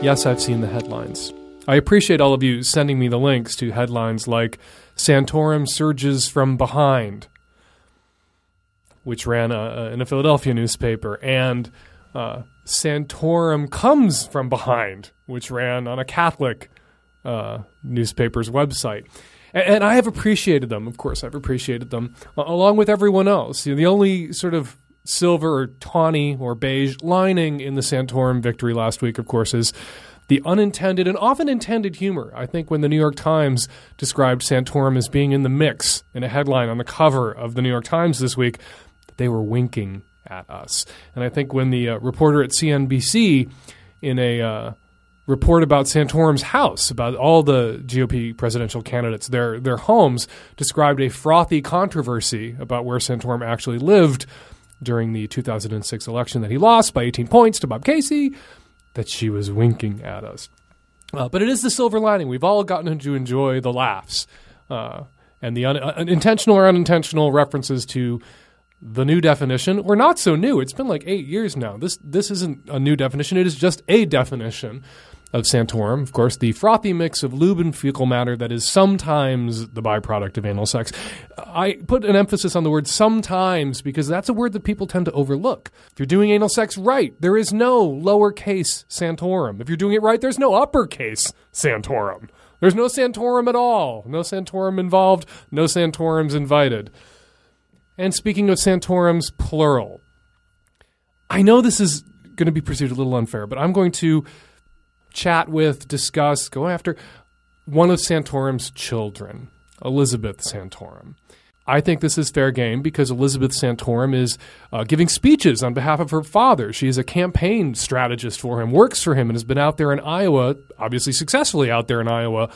Yes, I've seen the headlines. I appreciate all of you sending me the links to headlines like Santorum surges from behind, which ran in a Philadelphia newspaper, and Santorum comes from behind, which ran on a Catholic newspaper's website. And I have appreciated them. Of course, I've appreciated them, along with everyone else. You know, the only sort of silver or tawny or beige lining in the Santorum victory last week, of course, is the unintended and often intended humor. I think when the New York Times described Santorum as being in the mix in a headline on the cover of the New York Times this week, they were winking at us. And I think when the reporter at CNBC in a report about Santorum's house, about all the GOP presidential candidates, their homes, described a frothy controversy about where Santorum actually lived during the 2006 election that he lost by 18 points to Bob Casey, that she was winking at us. But it is the silver lining. We've all gotten to enjoy the laughs and the intentional or unintentional references to the new definition, or not so new. It's been like 8 years now. This isn't a new definition. It is just a definition of Santorum. Of course, the frothy mix of lube and fecal matter that is sometimes the byproduct of anal sex. I put an emphasis on the word sometimes because that's a word that people tend to overlook. If you're doing anal sex right, there is no lowercase Santorum. If you're doing it right, there's no uppercase Santorum. There's no Santorum at all. No Santorum involved. No Santorums invited. And speaking of Santorums, plural. I know this is going to be perceived a little unfair, but I'm going to chat with, discuss, go after one of Santorum's children, Elizabeth Santorum. I think this is fair game because Elizabeth Santorum is giving speeches on behalf of her father. She is a campaign strategist for him, works for him, and has been out there in Iowa, obviously successfully out there in Iowa,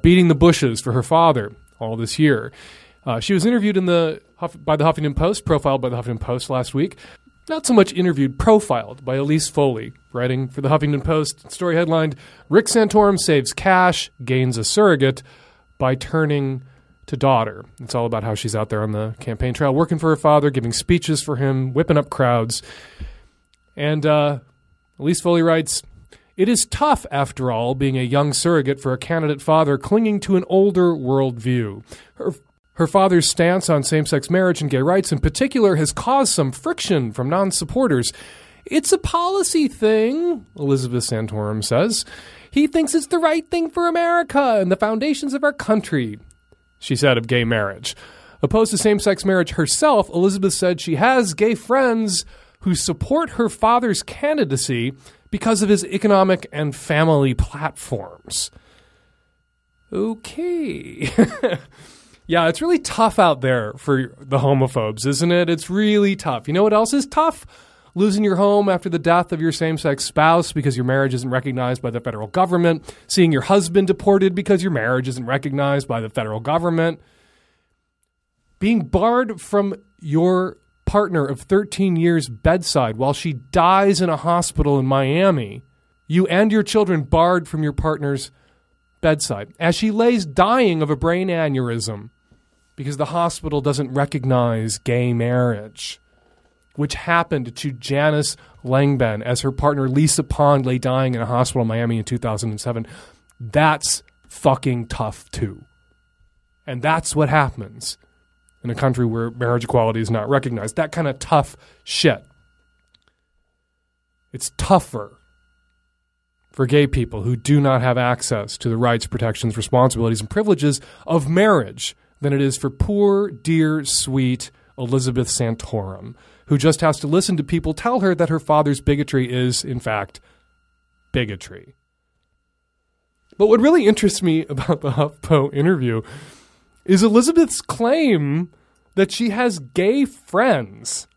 beating the bushes for her father all this year. She was interviewed by the Huffington Post, profiled by the Huffington Post last week. Not so much interviewed, profiled by Elise Foley, writing for the Huffington Post. Story headlined, Rick Santorum saves cash, gains a surrogate by turning to daughter. It's all about how she's out there on the campaign trail, working for her father, giving speeches for him, whipping up crowds. And Elise Foley writes, it is tough, after all, being a young surrogate for a candidate father clinging to an older worldview. Her father's stance on same-sex marriage and gay rights in particular has caused some friction from non-supporters. It's a policy thing, Elizabeth Santorum says. He thinks it's the right thing for America and the foundations of our country, she said of gay marriage. Opposed to same-sex marriage herself, Elizabeth said she has gay friends who support her father's candidacy because of his economic and family platforms. Okay. Yeah, it's really tough out there for the homophobes, isn't it? It's really tough. You know what else is tough? Losing your home after the death of your same-sex spouse because your marriage isn't recognized by the federal government. Seeing your husband deported because your marriage isn't recognized by the federal government. Being barred from your partner of 13 years bedside while she dies in a hospital in Miami. You and your children barred from your partner's bedside as she lays dying of a brain aneurysm because the hospital doesn't recognize gay marriage, which happened to Janice Langben as her partner Lisa Pond lay dying in a hospital in Miami in 2007. That's fucking tough too. And that's what happens in a country where marriage equality is not recognized. That kind of tough shit. It's tougher for gay people who do not have access to the rights, protections, responsibilities, and privileges of marriage than it is for poor, dear, sweet Elizabeth Santorum, who just has to listen to people tell her that her father's bigotry is, in fact, bigotry. But what really interests me about the HuffPo interview is Elizabeth's claim that she has gay friends.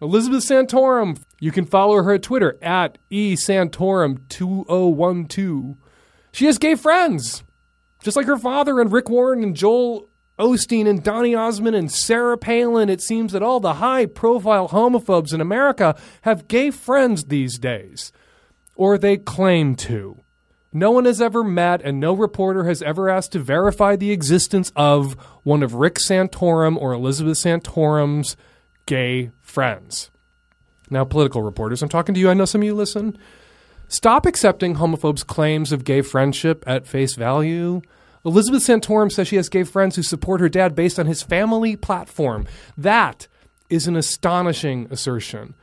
Elizabeth Santorum, you can follow her at Twitter, at eSantorum2012. She has gay friends, just like her father and Rick Warren and Joel Osteen and Donny Osmond and Sarah Palin. It seems that all the high-profile homophobes in America have gay friends these days, or they claim to. No one has ever met, and no reporter has ever asked to verify the existence of one of Rick Santorum or Elizabeth Santorum's gay friends. Now, political reporters, I'm talking to you. I know some of you listen. Stop accepting homophobes' claims of gay friendship at face value. Elizabeth Santorum says she has gay friends who support her dad based on his family platform. That is an astonishing assertion.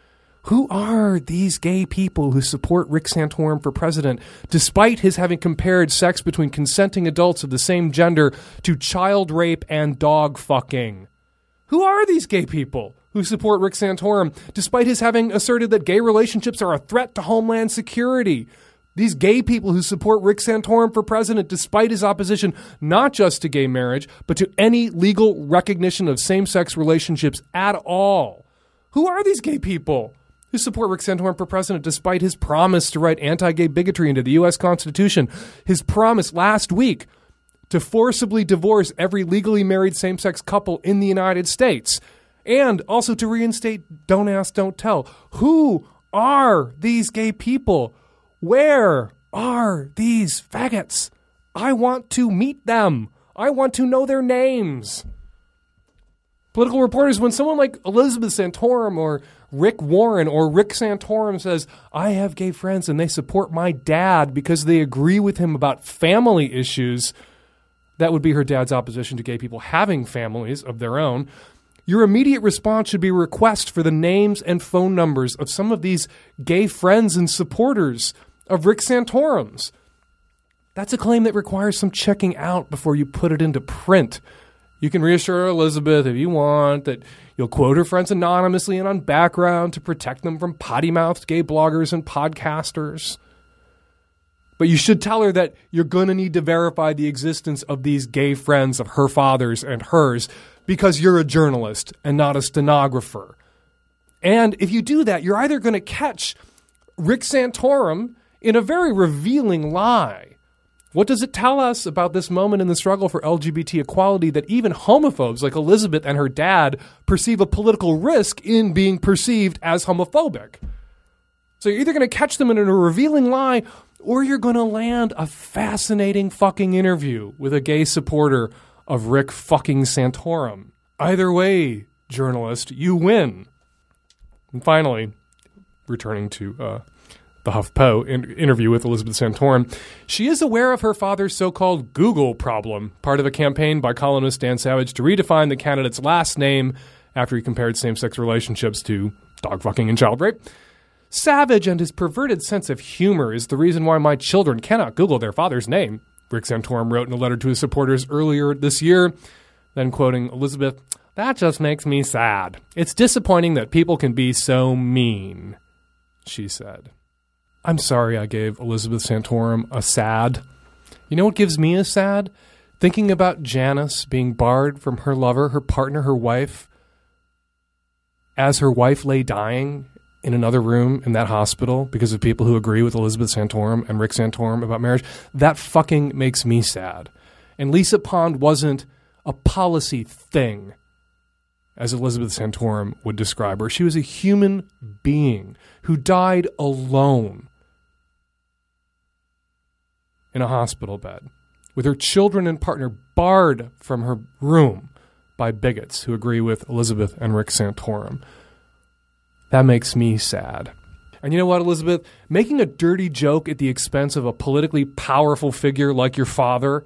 Who are these gay people who support Rick Santorum for president, despite his having compared sex between consenting adults of the same gender to child rape and dog fucking? Who are these gay people who support Rick Santorum, despite his having asserted that gay relationships are a threat to Homeland Security? These gay people who support Rick Santorum for president, despite his opposition not just to gay marriage, but to any legal recognition of same-sex relationships at all. Who are these gay people who support Rick Santorum for president, despite his promise to write anti-gay bigotry into the U.S. Constitution, his promise last week to forcibly divorce every legally married same-sex couple in the United States, and also to reinstate Don't Ask, Don't Tell? Who are these gay people? Where are these faggots? I want to meet them. I want to know their names. Political reporters, when someone like Elizabeth Santorum or Rick Warren or Rick Santorum says, I have gay friends and they support my dad because they agree with him about family issues, that would be her dad's opposition to gay people having families of their own, your immediate response should be a request for the names and phone numbers of some of these gay friends and supporters of Rick Santorum's. That's a claim that requires some checking out before you put it into print. You can reassure Elizabeth if you want that you'll quote her friends anonymously and on background to protect them from potty-mouthed gay bloggers and podcasters. But you should tell her that you're going to need to verify the existence of these gay friends of her father's and hers because you're a journalist and not a stenographer. And if you do that, you're either going to catch Rick Santorum in a very revealing lie. What does it tell us about this moment in the struggle for LGBT equality that even homophobes like Elizabeth and her dad perceive a political risk in being perceived as homophobic? So you're either going to catch them in a revealing lie, or you're going to land a fascinating fucking interview with a gay supporter of Rick fucking Santorum. Either way, journalist, you win. And finally, returning to the HuffPo interview with Elizabeth Santorum, she is aware of her father's so-called Google problem, part of a campaign by columnist Dan Savage to redefine the candidate's last name after he compared same-sex relationships to dog fucking and child rape. Savage and his perverted sense of humor is the reason why my children cannot Google their father's name, Rick Santorum wrote in a letter to his supporters earlier this year. Then quoting Elizabeth, "That just makes me sad. It's disappointing that people can be so mean," she said. I'm sorry I gave Elizabeth Santorum a sad. You know what gives me a sad? Thinking about Janice being barred from her lover, her partner, her wife, as her wife lay dying in another room in that hospital because of people who agree with Elizabeth Santorum and Rick Santorum about marriage. That fucking makes me sad. And Lisa Pond wasn't a policy thing, as Elizabeth Santorum would describe her. She was a human being who died alone in a hospital bed, with her children and partner barred from her room by bigots who agree with Elizabeth and Rick Santorum. That makes me sad. And you know what, Elizabeth? Making a dirty joke at the expense of a politically powerful figure like your father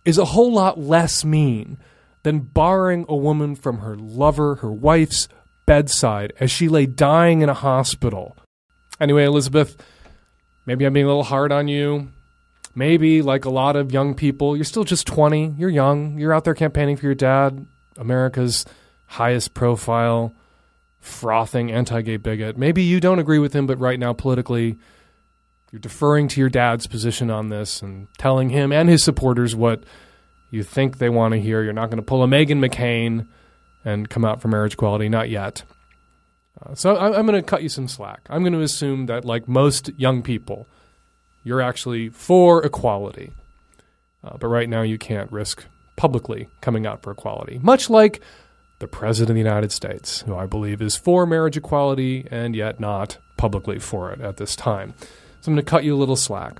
is a whole lot less mean than barring a woman from her lover, her wife's bedside as she lay dying in a hospital. Anyway, Elizabeth, maybe I'm being a little hard on you. Maybe, like a lot of young people, you're still just 20. You're young. You're out there campaigning for your dad, America's highest profile, frothing anti-gay bigot. Maybe you don't agree with him, but right now politically, you're deferring to your dad's position on this and telling him and his supporters what you think they want to hear. You're not going to pull a Meghan McCain and come out for marriage equality. Not yet. So I'm going to cut you some slack. I'm going to assume that, like most young people, you're actually for equality. But right now you can't risk publicly coming out for equality. Much like the President of the United States, who I believe is for marriage equality and yet not publicly for it at this time. So I'm going to cut you a little slack.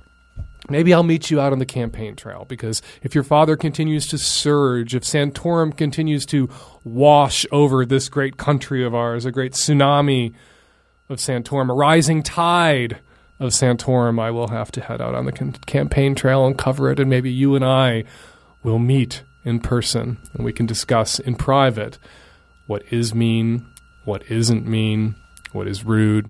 Maybe I'll meet you out on the campaign trail, because if your father continues to surge, if Santorum continues to wash over this great country of ours, a great tsunami of Santorum, a rising tide of Santorum, I will have to head out on the campaign trail and cover it, and maybe you and I will meet in person, and we can discuss in private what is mean, what isn't mean, what is rude,